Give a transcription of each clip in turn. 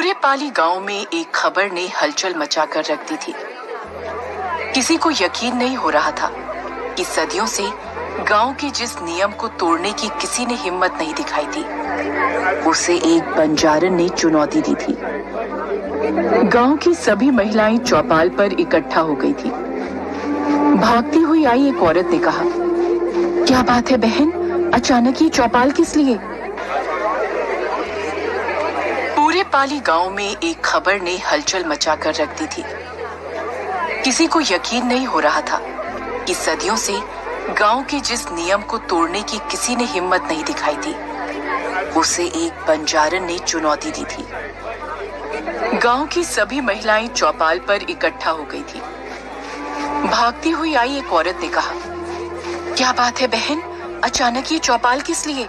पूरे पाली गांव में एक खबर ने हलचल मचा कर रख दी थी। किसी को यकीन नहीं हो रहा था कि सदियों से गांव के जिस नियम को तोड़ने की किसी ने हिम्मत नहीं दिखाई थी, उसे एक बंजारन ने चुनौती दी थी। गांव की सभी महिलाएं चौपाल पर इकट्ठा हो गई थी। भागती हुई आई एक औरत ने कहा, क्या बात है बहन, अचानक ये चौपाल किस लिए? पूरे पाली गांव में एक खबर ने हलचल मचा कर रख दी थी। किसी को यकीन नहीं हो रहा था कि सदियों से गांव के जिस नियम को तोड़ने की किसी ने हिम्मत नहीं दिखाई थी, उसे एक बंजारन ने चुनौती दी थी। गांव की सभी महिलाएं चौपाल पर इकट्ठा हो गई थी। भागती हुई आई एक औरत ने कहा, क्या बात है बहन, अचानक ये चौपाल किस लिए?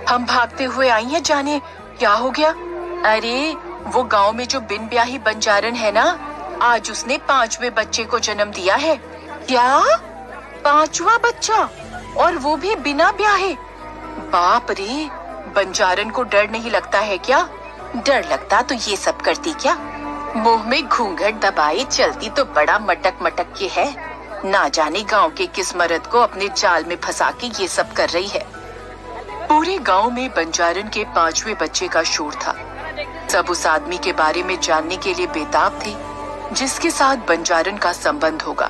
हम भागते हुए आई हैं, जाने क्या हो गया? अरे वो गांव में जो बिन ब्याही बंजारन है ना, आज उसने 5वें बच्चे को जन्म दिया है। क्या? 5वां बच्चा, और वो भी बिना ब्याहे? बाप रे, बंजारन को डर नहीं लगता है क्या? डर लगता तो ये सब करती क्या? मुंह में घूंघट दबाए चलती तो बड़ा मटक मटक के है। ना जाने गांव के किस मर्द को अपने जाल में फंसा के ये सब कर रही है। पूरे गांव में बंजारन के 5वें बच्चे का शोर था। सब उस आदमी के बारे में जानने के लिए बेताब थे जिसके साथ बंजारन का संबंध होगा।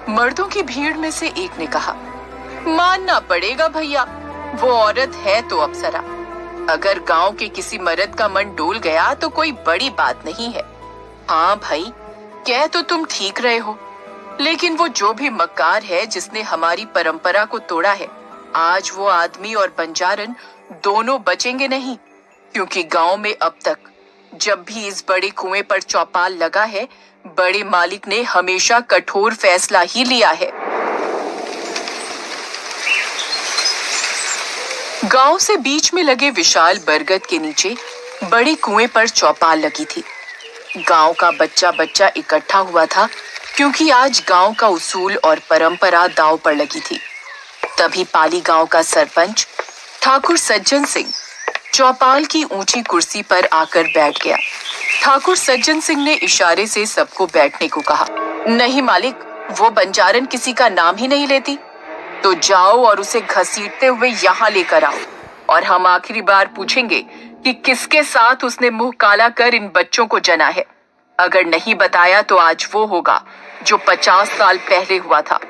मर्दों की भीड़ में से एक ने कहा, मानना पड़ेगा भैया, वो औरत है तो अप्सरा। अगर गांव के किसी मर्द का मन डोल गया तो कोई बड़ी बात नहीं है। हाँ भाई, कह तो तुम ठीक रहे हो, लेकिन वो जो भी मक्कार है जिसने हमारी परंपरा को तोड़ा है, आज वो आदमी और बंजारन दोनों बचेंगे नहीं। क्योंकि गांव में अब तक जब भी इस बड़े कुएं पर चौपाल लगा है, बड़े मालिक ने हमेशा कठोर फैसला ही लिया है। गांव से बीच में लगे विशाल बरगद के नीचे बड़े कुएं पर चौपाल लगी थी। गांव का बच्चा बच्चा इकट्ठा हुआ था क्योंकि आज गांव का उसूल और परंपरा दांव पर लगी थी। तभी पाली गांव का सरपंच ठाकुर सज्जन सिंह चौपाल की ऊंची कुर्सी पर आकर बैठ गया। ठाकुर सज्जन सिंह ने इशारे से सबको बैठने को कहा। नहीं मालिक, वो बंजारन किसी का नाम ही नहीं लेती। तो जाओ और उसे घसीटते हुए यहाँ लेकर आओ, और हम आखिरी बार पूछेंगे कि किसके साथ उसने मुंह काला कर इन बच्चों को जना है। अगर नहीं बताया तो आज वो होगा जो 50 साल पहले हुआ था।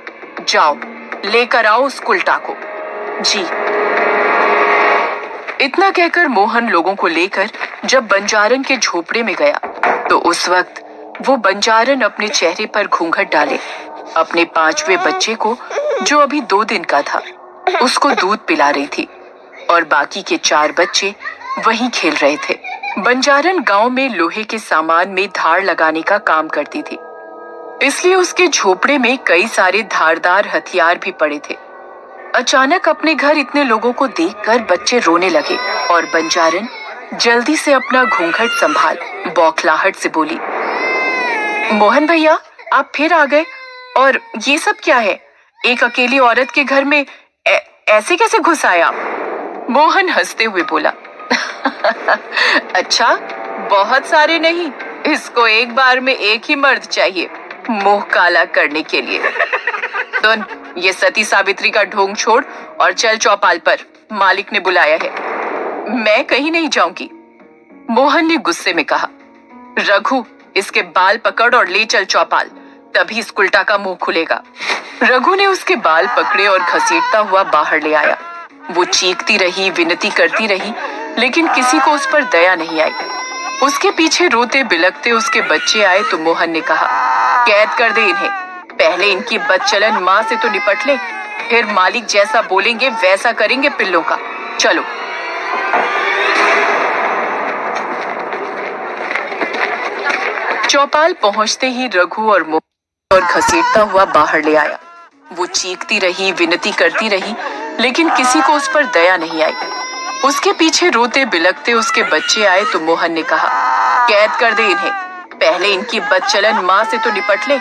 जाओ, लेकर आओ उस कुलटा को। जी। इतना कहकर मोहन लोगों को लेकर जब बंजारन के झोपड़े में गया तो उस वक्त वो बंजारन अपने चेहरे पर घूंघट डाले अपने 5वें बच्चे को, जो अभी 2 दिन का था, उसको दूध पिला रही थी, और बाकी के 4 बच्चे वहीं खेल रहे थे। बंजारन गांव में लोहे के सामान में धार लगाने का काम करती थी, इसलिए उसके झोपड़े में कई सारे धारदार हथियार भी पड़े थे। अचानक अपने घर इतने लोगों को देखकर बच्चे रोने लगे और बंजारन जल्दी से अपना घूंघट संभाल बौखलाहट से बोली, मोहन भैया, आप फिर आ गए, और ये सब क्या है? एक अकेली औरत के घर में ऐसे कैसे घुस आया? मोहन हंसते हुए बोला, अच्छा, बहुत सारे नहीं, इसको एक बार में एक ही मर्द चाहिए मुंह काला करने के लिए। तो ये सती सावित्री का ढोंग छोड़ और चल चौपाल पर, मालिक ने बुलाया है। मैं कहीं नहीं जाऊंगी, मोहन ने गुस्से में कहा। रघु, इसके बाल पकड़ और ले चल चौपाल, तभी इस उल्टा का मुंह खुलेगा। रघु ने उसके बाल पकड़े और घसीटता हुआ बाहर ले आया। वो चीखती रही, विनती करती रही, लेकिन किसी को उस पर दया नहीं आई। उसके पीछे रोते बिलखते उसके बच्चे आए तो मोहन ने कहा, कैद कर दे इन्हें, पहले इनकी बदचलन माँ से तो निपट ले, फिर मालिक जैसा बोलेंगे वैसा करेंगे पिल्लों का। चलो। चौपाल पहुंचते ही रघु और मोहन और घसीटता हुआ बाहर ले आया। वो चीखती रही, विनती करती रही, लेकिन किसी को उस पर दया नहीं आई। उसके पीछे रोते बिलखते उसके बच्चे आए तो मोहन ने कहा, कैद कर दे इन्हें, पहले इनकी बदचलन माँ से तो निपट ले,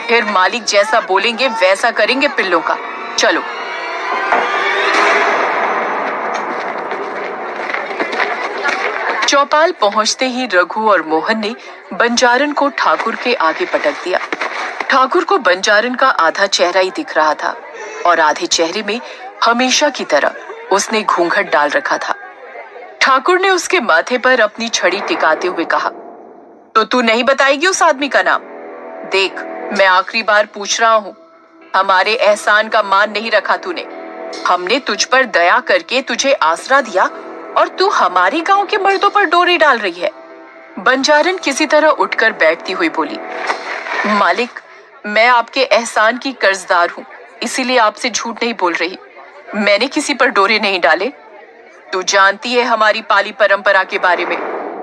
फिर मालिक जैसा बोलेंगे वैसा करेंगे पिल्लों का। चलो। चौपाल पहुंचते ही रघु और मोहन ने बंजारन को ठाकुर के आगे पटक दिया। ठाकुर को बंजारन का आधा चेहरा ही दिख रहा था और आधे चेहरे में हमेशा की तरह उसने घूंघट डाल रखा था। ठाकुर ने उसके माथे पर अपनी छड़ी टिकाते हुए कहा, तो तू नहीं बताएगी उस आदमी का नाम? देख, मैं आखिरी बार पूछ रहा हूं, हमारे एहसान का मान नहीं रखा तूने। हमने तुझ पर दया करके तुझे आसरा दिया और तू हमारे गांव के मर्दों पर डोरे डाल रही है। बंजारन किसी तरह उठकर बैठती हुई बोली, मालिक, मैं आपके एहसान की कर्जदार हूं, इसीलिए आपसे झूठ नहीं बोल रही। मैंने किसी पर डोरे नहीं डाले। तू जानती है हमारी पाली परंपरा के बारे में।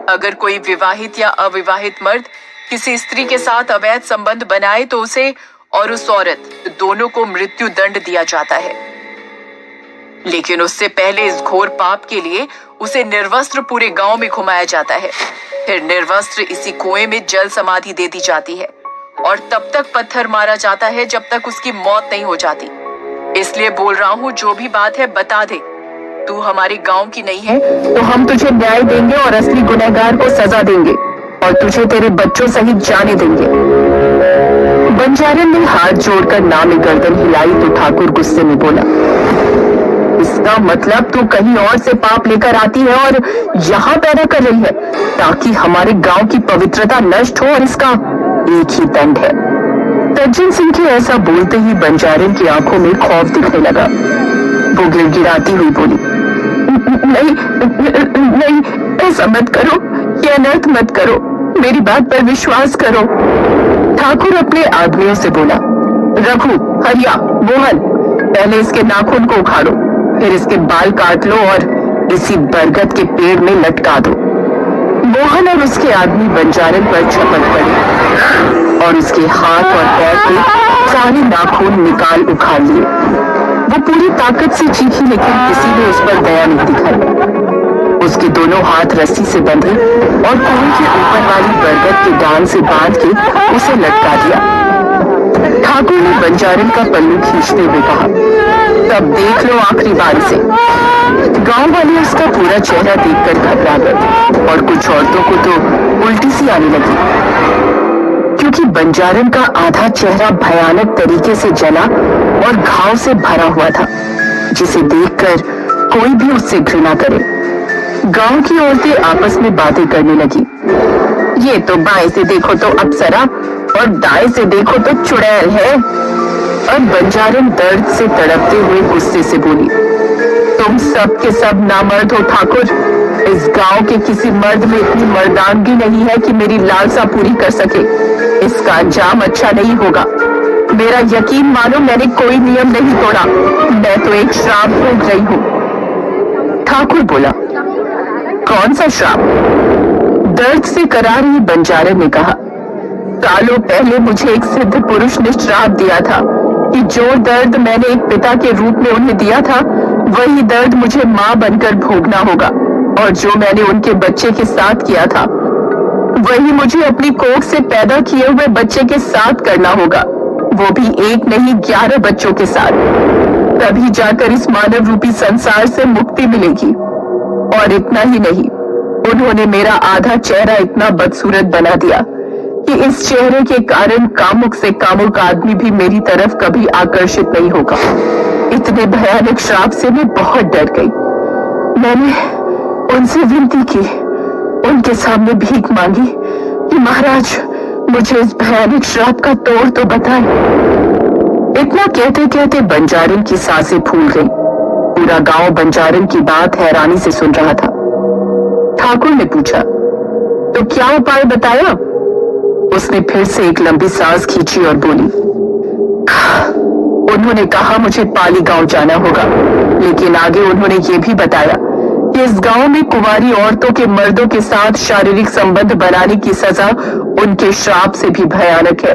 अगर कोई विवाहित या अविवाहित मर्द किसी स्त्री के साथ अवैध संबंध बनाए तो उसे और उस औरत दोनों को मृत्यु दंड दिया जाता है। लेकिन उससे पहले इस घोर पाप के लिए उसे निर्वस्त्र पूरे गांव में घुमाया जाता है। फिर निर्वस्त्र इसी कुएं में जल समाधि दे दी जाती है और तब तक पत्थर मारा जाता है जब तक उसकी मौत नहीं हो जाती। इसलिए बोल रहा हूँ, जो भी बात है बता दे। तू हमारे गांव की नहीं है तो हम तुझे न्याय देंगे और असली गुनहगार को सजा देंगे और तुझे तेरे बच्चों सहित जाने देंगे। बंजारन ने हाथ जोड़कर ना में गर्दन हिलाई तो ठाकुर गुस्से में बोला, इसका मतलब तू कहीं और से पाप लेकर आती है और यहाँ पैदा कर रही है ताकि हमारे गांव की पवित्रता नष्ट हो, और इसका एक ही दंड है। तज्जन सिंह के ऐसा बोलते ही बंजारन की आंखों में खौफ दिखने लगा। वो गिड़गिड़ाती हुई बोली, नहीं नहीं, ऐसा मत करो, ये अनर्थ मत करो, मेरी बात पर विश्वास करो। ठाकुर अपने आदमियों से बोला, रघु, हरिया, मोहन, पहले इसके नाखून को उखाड़ो, फिर इसके बाल काट लो और इसी बरगद के पेड़ में लटका दो। मोहन और उसके आदमी बंजारन पर झपट पड़े और उसके हाथ और पैर के सारे नाखून निकाल उखाड़ लिए। वो पूरी ताकत से चीखी लेकिन किसी ने उस पर दया नहीं दिखाई। उसके दोनों हाथ रस्सी से बंधे और कुएं के ऊपर वाली बरगद के डाल से बांध के उसे लटका दिया। ठाकुर ने बंजारन का पल्लू खींचते हुए कहा, तब देख लो आखिरी बार से। गांव वाले उसका पूरा चेहरा देखकर घबरा गए और कुछ औरतों को तो उल्टी सी आने लगी, क्योंकि बंजारन का आधा चेहरा भयानक तरीके से जला और घाव से भरा हुआ था, जिसे देखकर कोई भी उससे घृणा करे। गांव की औरतें आपस में बातें करने लगी, ये तो बाएं से देखो तो अप्सरा और दाएं से देखो तो चुड़ैल है। और बंजारन दर्द से तड़पते हुए गुस्से से बोली, तुम सब के सब नामर्द हो ठाकुर। इस गांव के किसी मर्द में इतनी मर्दानगी नहीं है कि मेरी लालसा पूरी कर सके। इसका अंजाम अच्छा नहीं होगा। मेरा यकीन मानो, मैंने कोई नियम नहीं तोड़ा, मैं तो एक श्राप भोग रही हूँ। ठाकुर बोला, कौन सा श्राप? दर्द से करा रही बंजारन ने कहा, सालों पहले मुझे एक सिद्ध पुरुष ने श्राप दिया था कि जो दर्द मैंने एक पिता के रूप में उन्हें दिया था, वही दर्द मुझे मां बनकर भोगना होगा, और जो मैंने उनके बच्चे के साथ किया था वही मुझे अपनी कोख से पैदा किए हुए बच्चे के साथ करना होगा, वो भी एक नहीं 11 बच्चों के साथ। तभी जाकर इस मानव रूपी संसार से मुक्ति मिलेगी। और इतना ही नहीं, उन्होंने मेरा आधा चेहरा इतना बदसूरत बना दिया कि इस चेहरे के कारण कामुक से कामुक आदमी भी मेरी तरफ कभी आकर्षित नहीं होगा। इतने भयानक श्राप से मैं बहुत डर गई। मैंने उनसे विनती की, उनके सामने भीख मांगी कि महाराज मुझे इस भयानक श्राप का तोड़ तो बताएं। इतना कहते कहते बंजारन की सांसें फूल गई। पूरा गांव बंजारन की बात हैरानी से सुन रहा था। ठाकुर ने पूछा, तो क्या उपाय बताया? उसने फिर से एक लंबी सांस खींची और बोली, उन्होंने कहा मुझे पाली गांव जाना होगा, लेकिन आगे उन्होंने ये भी बताया कि इस गांव में कुंवारी औरतों के मर्दों के साथ शारीरिक संबंध बनाने की सजा उनके श्राप से भी भयानक है,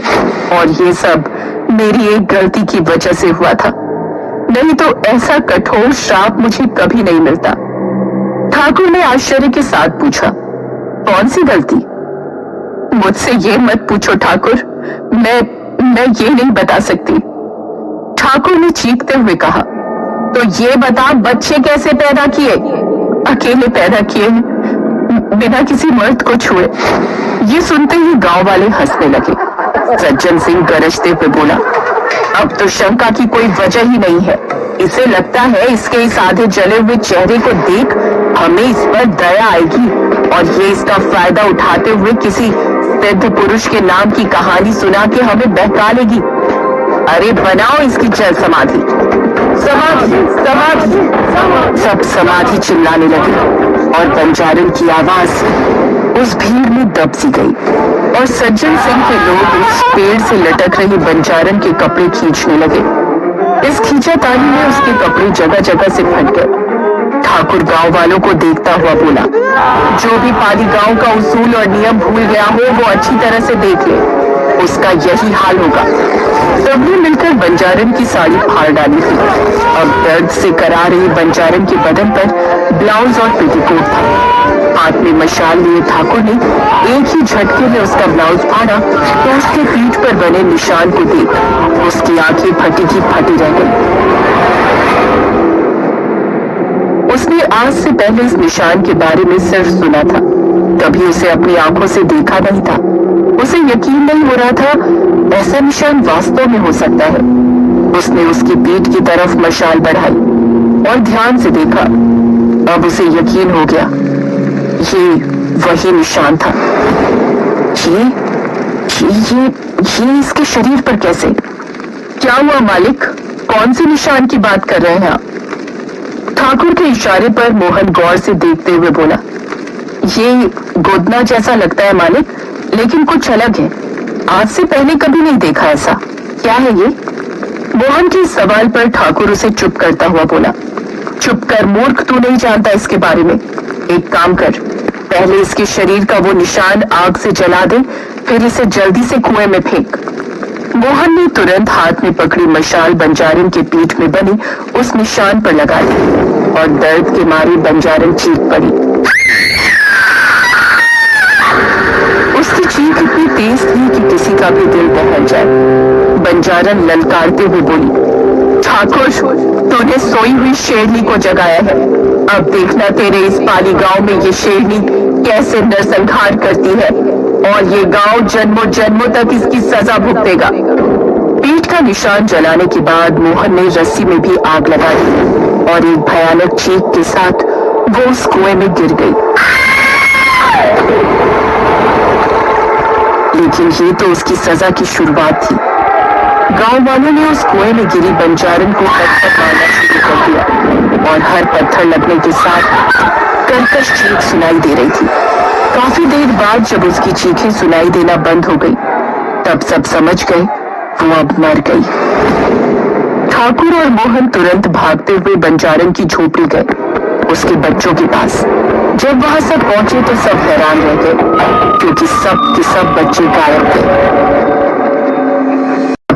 और ये सब मेरी एक गलती की वजह से हुआ था, नहीं तो ऐसा कठोर श्राप मुझे कभी नहीं मिलता। ठाकुर ने आश्चर्य के साथ पूछा, कौन सी गलती? मुझसे ये मत पूछो ठाकुर, मैं ये नहीं बता सकती। ठाकुर ने चीखते हुए कहा, तो ये बता बच्चे कैसे पैदा किए? अकेले पैदा किए, बिना किसी मर्द को छुए। ये सुनते ही गांव वाले हंसने लगे। सज्जन सिंह गरजते हुए बोला, अब तो शंका की कोई वजह ही नहीं है। इसे लगता है इसके इस आधे जले हुए चेहरे को देख हमें इस पर दया आएगी और ये इसका फायदा उठाते हुए किसी सिद्ध पुरुष के नाम की कहानी सुना के हमें बहका लेगी। अरे बनाओ इसकी जल समाधि। समाधि समाधि। सब समाधि चिल्लाने लगे और बंजारन की आवाज उस भीड़ में दब सी गई और सज्जन सिंह के लोग उस पेड़ से लटक रही बंजारन के कपड़े खींचने लगे। इस खींचातानी में उसके कपड़े जगह जगह से फट गए। ठाकुर गांव वालों को देखता हुआ बोला, जो भी पाली गांव का उसूल और नियम भूल गया हो वो अच्छी तरह से देख ले, उसका यही हाल होगा। सबने मिलकर बंजारन की साड़ी फाड़ डाली थी। अब दर्द से करा रही बंजारन के बदन पर ब्लाउज और पेटीकोट था। हाथ में मशाल लिए ठाकुर ने एक ही झटके में उसका ब्लाउज फाड़ा तो उसके पीठ पर बने निशान को देख उसकी आंखें फटी की फटी रह गई। उसने आज से पहले इस निशान के बारे में सिर्फ सुना था, कभी उसे अपनी आंखों से देखा नहीं था। उसे यकीन नहीं हो रहा था ऐसा निशान वास्तव में हो सकता है। उसने उसकी पीठ की तरफ मशाल बढ़ाई और ध्यान से देखा। अब उसे यकीन हो गया, ये वही निशान था। ये इसके शरीर पर कैसे? क्या हुआ मालिक, कौन से निशान की बात कर रहे हैं आप? ठाकुर के इशारे पर मोहन गौर से देखते हुए बोला, ये गोदना जैसा लगता है मालिक, लेकिन कुछ अलग है। आज से पहले कभी नहीं देखा ऐसा। क्या है ये? मोहन के सवाल पर ठाकुर उसे चुप करता हुआ बोला, चुप कर मूर्ख, तू नहीं जानता इसके बारे में। एक काम कर, पहले इसके शरीर का वो निशान आग से जला दे, फिर इसे जल्दी से कुएं में फेंक। मोहन ने तुरंत हाथ में पकड़ी मशाल बंजारन के पीठ में बनी उस निशान पर लगा दी और दर्द के मारे बंजारन चीख पड़ी। उसकी चीख इतनी तेज थी कि किसी का भी दिल दहल जाए। बंजारन ललकारते हुए बोली, ठाकुर, तूने सोई हुई शेरनी को जगाया है। अब देखना तेरे इस पाली गांव में ये शेरनी कैसे नरसंहार करती है और ये गांव जन्मों जन्मों तक इसकी सजा भुगतेगा। पीठ का निशान जलाने के बाद मोहन ने रस्सी में भी आग लगा दी और एक भयानक चीख के साथ वो उस कुएं में गिर गई। लेकिन ये तो उसकी सजा की शुरुआत थी। गांव वालों ने उस कुएं में गिरी बंजारन को पत्थर मारना शुरू कर दिया और हर पत्थर लगने के साथ कर्कश चीख सुनाई दे रही थी। काफी देर बाद जब उसकी चीखें सुनाई देना बंद हो गई, तब सब समझ गए वो अब मर गई। ठाकुर और मोहन तुरंत भागते हुए बंजारन की झोपड़ी गए, उसके बच्चों के पास। जब वहां सब पहुंचे तो सब हैरान रह गए, क्योंकि सब के सब बच्चे गायब थे।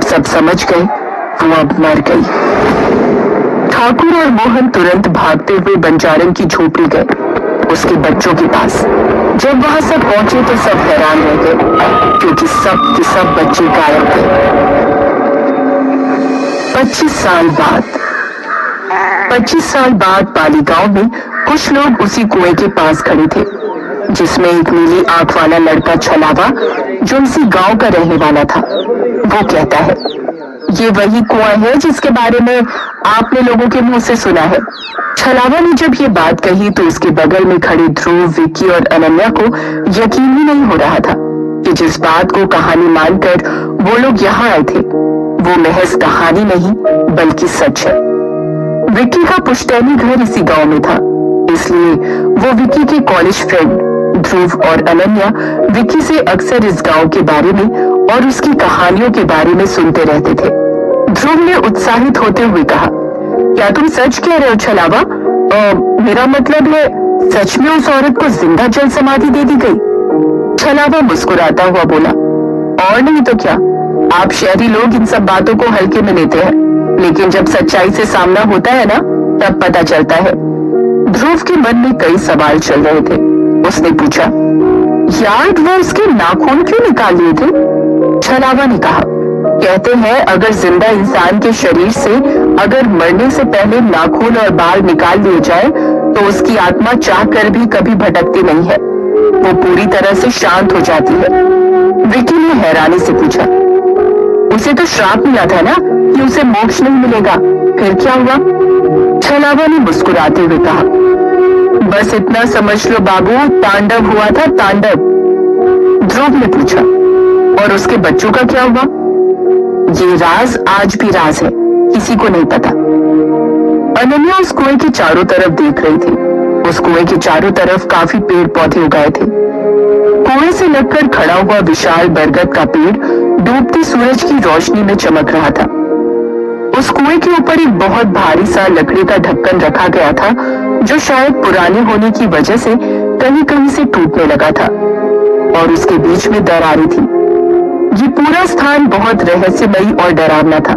सब समझ गए वो अब मर गई। ठाकुर और मोहन तुरंत भागते हुए बंजारन की झोपड़ी गए, उसके बच्चों के पास। जब वहां सब पहुंचे तो सब हैरान रह गए, क्योंकि सब के सब बच्चे गायब थे। 25 साल बाद पाली गांव में कुछ लोग उसी कुएं के पास खड़े थे, जिसमें एक नीली आंख वाला लड़का छलावा, जो इसी गांव का रहने वाला था। वो कहता है, ये वही कुआं है जिसके बारे में आपने लोगों के मुंह से सुना है। छलावा ने जब ये बात कही तो उसके बगल में खड़े ध्रुव, विक्की और अनन्या को यकीन ही नहीं हो रहा था कि जिस बात को कहानी मानकर वो लोग यहाँ आए थे वो महज कहानी नहीं बल्कि सच है। विक्की का पुश्तैनी घर इसी गांव में था, इसलिए वो विक्की के कॉलेज फ्रेंड ध्रुव और अनन्या विक्की से अक्सर इस गांव के बारे में और उसकी कहानियों के बारे में सुनते रहते थे। ध्रुव ने उत्साहित होते हुए कहा, क्या तुम सच कह रहे हो छलावा? मेरा मतलब है सच में उस औरत को जिंदा जल समाधि दे दी गई? छलावा मुस्कुराता हुआ बोला, और नहीं तो क्या, आप शहरी लोग इन सब बातों को हल्के में लेते हैं, लेकिन जब सच्चाई से सामना होता है ना, तब पता चलता है। ध्रुव के मन में कई सवाल चल रहे थे। उसने पूछा, यार वो उसके नाखून क्यों निकाल लिए थे? छलावा ने कहा, कहते हैं अगर जिंदा इंसान के शरीर से अगर मरने से पहले नाखून और बाल निकाल लिए जाए तो उसकी आत्मा चाहकर भी कभी भटकती नहीं है, वो पूरी तरह से शांत हो जाती है। विकी ने हैरानी से पूछा, उसे तो श्राप मिला था ना कि उसे मोक्ष नहीं मिलेगा, फिर क्या हुआ? छलावा ने मुस्कुराते हुए कहा, बस इतना समझ लो बाबू, तांडव हुआ था, तांडव। ध्रुव ने पूछा, और उसके बच्चों का क्या हुआ? ये राज आज भी राज है, किसी को नहीं पता। अनन्या उस कुएं के चारों तरफ देख रही थी। उस कुएं के चारों तरफ काफी पेड़ पौधे उगाए थे। कुएं से लगकर खड़ा हुआ विशाल बरगद का पेड़ डूबती सूरज की रोशनी में चमक रहा था। उस कुएं के ऊपर एक बहुत भारी सा लकड़ी का ढक्कन रखा गया था, जो शायद पुराने होने की वजह से कहीं कहीं से टूटने लगा था, और उसके बीच में दर आ रही थी। ये पूरा स्थान बहुत रहस्यमयी और डरावना था।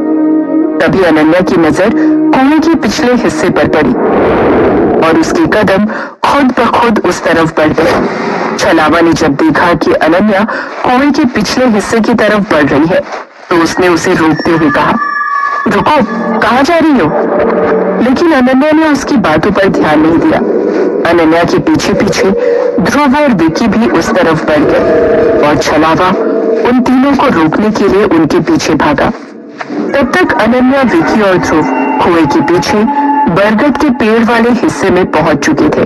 तभी अनन्या की नजर कुएं के पिछले हिस्से पर पड़ी, और उसके कदम खुद ब खुद उस तरफ बढ़ गए। छलावा ने जब देखा कि अनन्या कुएं के पिछले हिस्से की तरफ बढ़ रही है, तो उसने उसे रोकते हुए कहा, रुको, कहाँ जा रही हो? लेकिन अनन्या ने उसकी बातों पर ध्यान नहीं दिया। अनन्या के पीछे पीछे ध्रुव और विकी भी उस तरफ बढ़ गए, और छलावा उन तीनों को रोकने के लिए उनके पीछे भागा। तब तक अनन्या, विकी और ध्रुव कुएं के पीछे बरगद के पेड़ वाले हिस्से में पहुंच चुके थे,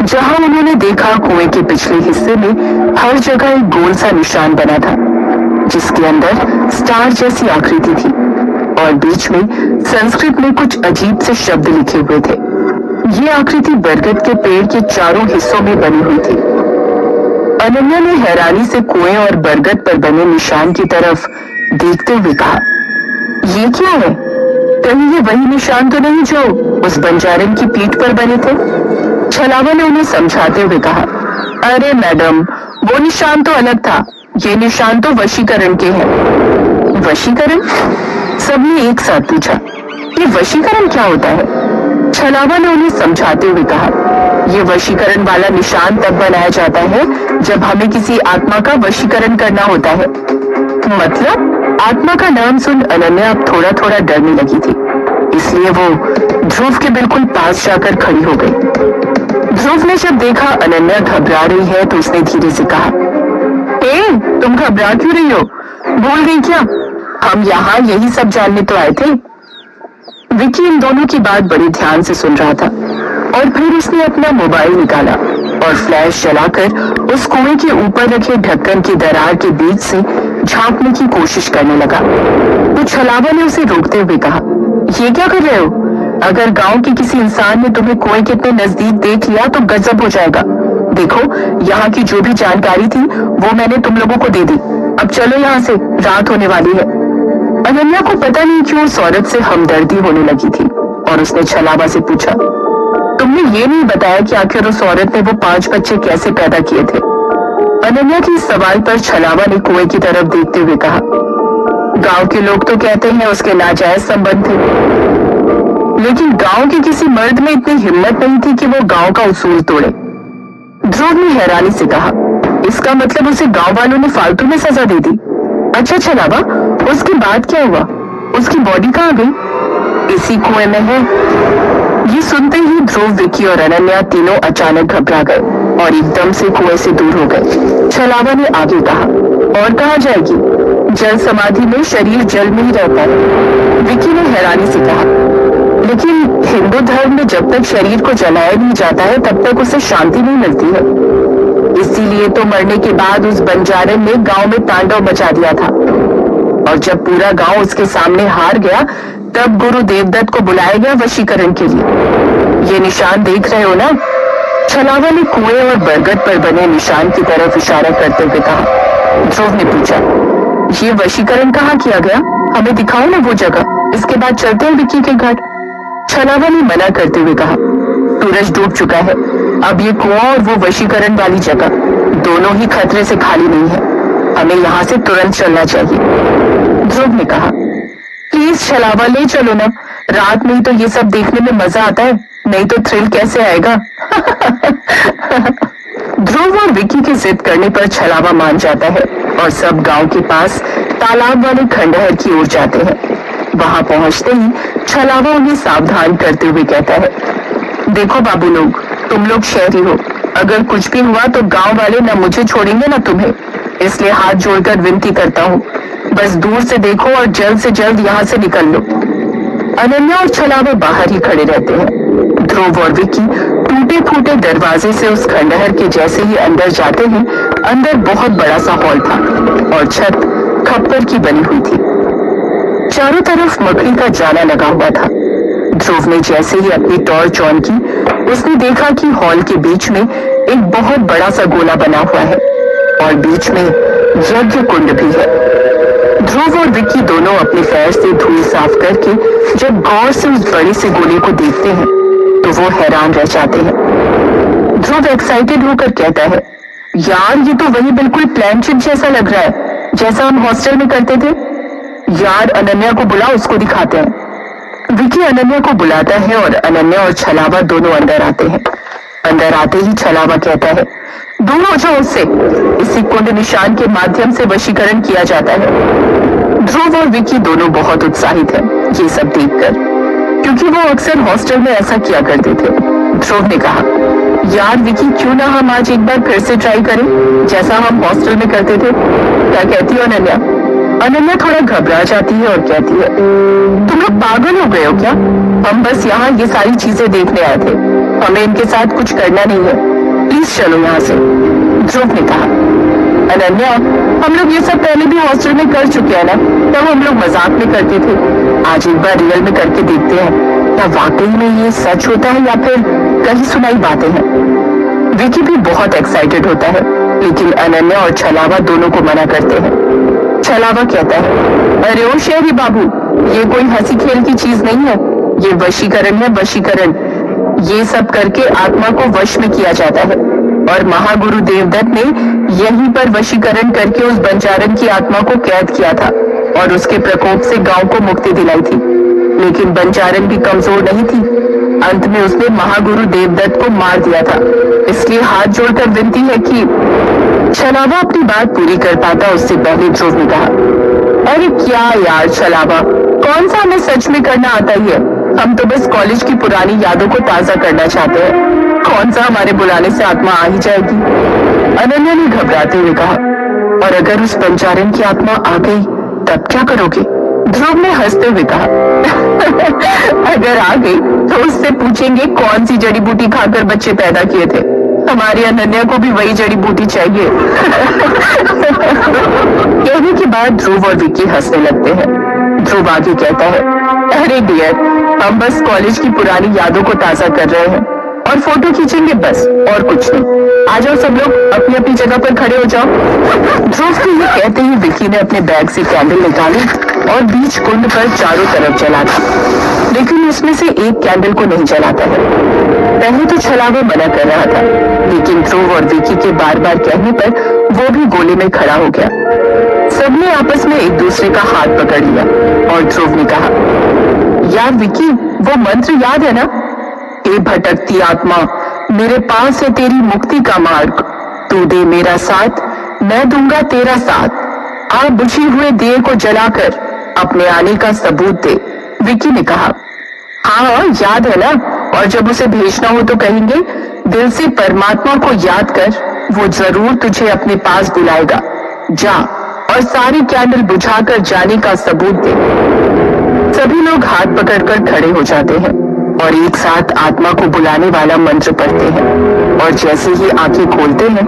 जहां उन्होंने देखा कुएं के पिछले हिस्से में हर जगह एक गोल सा निशान बना था, जिसके अंदर स्टार जैसी आकृति थी, और बीच में संस्कृत में कुछ अजीब से शब्द लिखे हुए थे। ये आकृति बरगद के पेड़ के चारों हिस्सों में बनी हुई थी। अनन्या ने हैरानी से कुएं और बरगद पर बने निशान की तरफ देखते हुए कहा, ये क्या है? कहीं ये वही निशान तो नहीं जो उस बंजारन की पीठ पर बने थे? छलावा ने उन्हें समझाते हुए कहा, अरे मैडम, वो निशान तो अलग था, ये निशान तो वशीकरण के हैं। वशीकरण? सबने एक साथ पूछा, ये वशीकरण क्या होता है? छलावा ने उन्हें समझाते हुए कहा, ये वशीकरण वाला निशान तब बनाया जाता है जब हमें किसी आत्मा का वशीकरण करना होता है। मतलब? आत्मा का नाम सुन अनन्या अब थोड़ा थोड़ा डरने लगी थी, इसलिए वो ध्रुव के बिल्कुल पास जाकर खड़ी हो गई। ध्रुव ने जब देखा अनन्या घबरा रही है, तो उसने धीरे से कहा, तुम घबरा क्यों रही हो? भूल गई क्या? हम यहाँ यही सब जानने तो आए थे। विकी इन दोनों की बात बड़े ध्यान से सुन रहा था, और फिर उसने अपना मोबाइल निकाला और फ्लैश जलाकर उस कुएं के ऊपर रखे ढक्कन की दरार के बीच से झांकने की कोशिश करने लगा। तो छलावा ने उसे रोकते हुए कहा, ये क्या कर रहे हो? अगर गांव के किसी इंसान ने तुम्हें कुएं के इतने नजदीक देख लिया तो गजब हो जाएगा। देखो, यहाँ की जो भी जानकारी थी वो मैंने तुम लोगों को दे दी। अब चलो यहाँ से, रात होने वाली है। अनन्या को पता नहीं क्यों उस औरत से हमदर्दी होने लगी थी, और उसने छलावा से पूछा, तुमने ये नहीं बताया कि आखिर उस औरत ने वो 5 बच्चे कैसे पैदा किए थे? अनन्या के इस सवाल पर छलावा ने कुएं की तरफ देखते हुए कहा, गांव के लोग तो कहते हैं उसके नाजायज संबंध थे, लेकिन गांव के किसी मर्द में इतनी हिम्मत नहीं थी कि वो गांव का उसूल तोड़े। ध्रुव ने हैरानी से कहा, इसका मतलब उसे गांव वालों ने फालतू में सजा दे दी? अच्छा छलावा, उसके बाद क्या हुआ? उसकी बॉडी कहाँ गई? इसी कुएं में है। ये सुनते ही ध्रुव, विकी और अनन्या तीनों अचानक घबरा गए और एकदम से कुएं से दूर हो गए। छलावा ने आगे कहा, और कहाँ जाएगी? जल समाधि में शरीर जल में ही रहता है। विकी ने हैरानी से कहा, लेकिन हिंदू धर्म में जब तक शरीर को जलाया नहीं जाता है तब तक उसे शांति नहीं मिलती है। इसीलिए तो मरने के बाद उस बंजारन ने गांव में तांडव मचा दिया था, और जब पूरा गांव उसके सामने हार गया तब गुरु देवदत्त को बुलाया गया वशीकरण के लिए। ये निशान देख रहे हो ना? छलावा ने कुएं और बरगद पर बने निशान की तरफ इशारा करते हुए कहा। ध्रुव ने पूछा, ये वशीकरण कहाँ किया गया? हमें दिखाओ ना वो जगह, इसके बाद चलते हैं विक्की के घर। छलावा ने मना करते हुए कहा, सूरज डूब चुका है, अब ये कुआं और वो वशीकरण वाली जगह दोनों ही खतरे से खाली नहीं है, हमें यहाँ से तुरंत चलना चाहिए। ध्रुव ने कहा, प्लीज छलावा, ले चलो ना, रात में ही तो ये सब देखने में मजा आता है, नहीं तो थ्रिल कैसे आएगा? ध्रुव और विकी की जिद करने पर छलावा मान जाता है और सब गांव के पास तालाब वाले खंडहर की ओर जाते हैं। वहां पहुंचते ही छलावा उन्हें सावधान करते हुए कहता है, देखो बाबू लोग, तुम लोग शहरी हो, अगर कुछ भी हुआ तो गांव वाले न मुझे छोड़ेंगे न तुम्हें, इसलिए हाथ जोड़कर विनती करता हूँ, बस दूर से देखो और जल्द से जल्द यहाँ से निकल लो। अनन्या और छलावा बाहर ही खड़े रहते हैं। ध्रुव और विकी टूटे फूटे दरवाजे से उस खंडहर के जैसे ही अंदर जाते हैं। अंदर बहुत बड़ा सा हॉल था और छत खप्पर की बनी हुई थी। चारों तरफ मकड़ी का जाला लगा हुआ था। ध्रुव ने जैसे ही अपनी टॉर्च ऑन की, उसने देखा कि हॉल के बीच में एक बहुत बड़ा सा गोला बना हुआ है और बीच में यज्ञ कुंड भी है। ध्रुव और विक्की दोनों अपने पैर से धूल साफ करके जब गौर से उस बड़े से गोले को देखते हैं तो वो हैरान रह जाते हैं। ध्रुव एक्साइटेड होकर कहता है, यार ये तो वही बिल्कुल प्लानचिट जैसा लग रहा है जैसा हम हॉस्टल में करते थे। यार अनन्या को बुला, उसको दिखाते हैं। विकी अनन्या को बुलाता है और अनन्या और छलावा दोनों अंदर आते हैं। अंदर आते ही छलावा कहता है, दूर हो जाओ उससे, इसी कुंड निशान के माध्यम से वशीकरण किया जाता है। ध्रुव और विकी दोनों बहुत उत्साहित हैं ये सब देखकर, क्योंकि वो अक्सर हॉस्टल में ऐसा किया करते थे। ध्रुव ने कहा, यार विकी क्यों ना हम आज एक बार फिर से ट्राई करें जैसा हम हॉस्टल में करते थे। क्या कहती हो अनन्या? अनन्या थोड़ा घबरा जाती है और कहती है, तुम लोग पागल हो गए हो क्या? हम बस यहाँ ये सारी चीजें देखने आए थे, हमें इनके साथ कुछ करना नहीं है, प्लीज चलो यहाँ से। ध्रुव ने कहा, अनन्या हम लोग ये सब पहले भी हॉस्टल में कर चुके हैं ना, तब हम लोग मजाक में करते थे, आज एक बार रियल में करके देखते हैं क्या वाकई में ये सच होता है या फिर कहीं सुनाई बातें हैं। विकी भी बहुत एक्साइटेड होता है, लेकिन अनन्या और छलावा दोनों को मना करते हैं। छलावा कहता है, अरे ओ शहरी बाबू, ये कोई हंसी खेल की चीज नहीं है, ये वशीकरण है, वशीकरण। ये सब करके आत्मा को वश में किया जाता है और महागुरु देवदत्त ने यहीं पर वशीकरण करके उस बंजारन की आत्मा को कैद किया था और उसके प्रकोप से गांव को मुक्ति दिलाई थी। लेकिन बंजारन भी कमजोर नहीं थी, अंत में उसने महागुरु देवदत्त को मार दिया था। इसलिए हाथ जोड़कर विनती है कि छलावा अपनी बात पूरी कर पाता उससे पहले ध्रुव ने कहा, अरे क्या यार छलावा, कौन सा हमें सच में करना आता ही है, हम तो बस कॉलेज की पुरानी यादों को ताजा करना चाहते हैं, कौन सा हमारे बुलाने से आत्मा आ ही जाएगी। अनन्या ने घबराते हुए कहा, और अगर उस बंजारन की आत्मा आ गई तब क्या करोगे? ध्रुव ने हंसते हुए कहा, अगर आ गई तो उससे पूछेंगे कौन सी जड़ी बूटी खाकर बच्चे पैदा किए थे, हमारी अनन्या को भी वही जड़ी बूटी चाहिए। कहने के बाद ध्रुव और विकी हंसने लगते हैं। ध्रुव आगे कहता है, अरे डियर, हम बस कॉलेज की पुरानी यादों को ताजा कर रहे हैं और फोटो खींचेंगे बस, और कुछ नहीं। आ जाओ सब लोग, अपनी अपनी जगह पर खड़े हो जाओ। ध्रुव के ये कहते ही विकी ने अपने बैग से कैंडल निकाली और बीच कुंड पर चारों तरफ जला दी, लेकिन उसमें से एक कैंडल को नहीं जलाता है। पहले तो छलावा मना कर रहा था, लेकिन ध्रुव और विकी के बार बार कहने पर वो भी गोले में खड़ा हो गया। सबने आपस में एक दूसरे का हाथ पकड़ लिया और ध्रुव ने कहा, यार विकी, वो मंत्र याद है ना? हे भटकती आत्मा, मेरे पास है तेरी मुक्ति का मार्ग, तू दे मेरा साथ, मैं दूंगा तेरा साथ, आ बुझी हुए दिए को जलाकर अपने आने का सबूत दे। विकी ने कहा, हाँ याद है ना, और जब उसे भेजना हो तो कहेंगे दिल से परमात्मा को याद कर, वो जरूर तुझे अपने पास बुलाएगा, जा और सारी कैंडल बुझाकर जाने का सबूत दे। सभी लोग हाथ पकड़कर खड़े हो जाते हैं और एक साथ आत्मा को बुलाने वाला मंत्र पढ़ते हैं, और जैसे ही आंखें खोलते हैं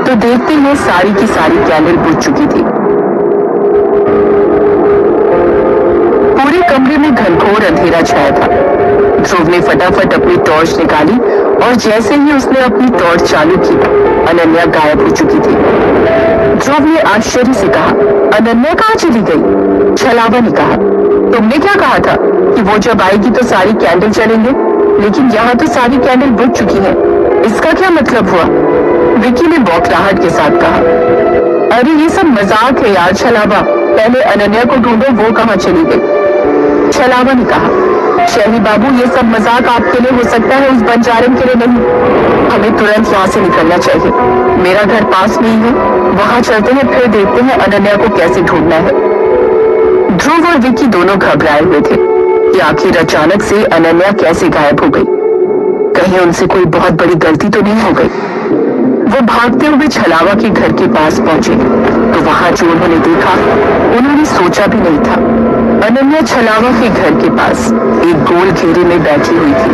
तो देखते हैं सारी की सारी कैंडल बुझ चुकी थी। पूरे कमरे में घनघोर अंधेरा छाया था। ध्रुव ने फटाफट अपनी टॉर्च निकाली और जैसे ही उसने अपनी टॉर्च चालू की, अनन्या गायब हो चुकी थी। ध्रुव ने आश्चर्य से कहा, अनन्या कहाँ चली गई? छलावा ने कहा, तुमने क्या कहा था कि वो जब आएगी तो सारी कैंडल जलेंगे, लेकिन यहाँ तो सारी कैंडल बुझ चुकी है, इसका क्या मतलब हुआ? विकी ने बौखलाहट के साथ कहा, अरे ये सब मजाक है यार छलावा, पहले अनन्या को ढूंढो, वो कहाँ चली गई? छलावा ने कहा, शहरी बाबू, ये सब मजाक आपके लिए हो सकता है, उस बंजारन के लिए नहीं। हमें तुरंत यहाँ से निकलना चाहिए, मेरा घर पास में ही है, वहां चलते हैं, फिर देखते हैं अनन्या को कैसे ढूंढना है। ध्रुव और विकी दोनों घबराए हुए थे कि आखिर अचानक से अनन्या कैसे गायब हो गई। कहीं उनसे कोई बहुत बड़ी गलती तो नहीं हो गई। वो भागते हुए छलावा के घर के पास पहुंचे तो वहां जो उन्होंने देखा उन्होंने सोचा भी नहीं था। अनन्या छलावा के घर के पास एक गोल घेरे में बैठी हुई थी।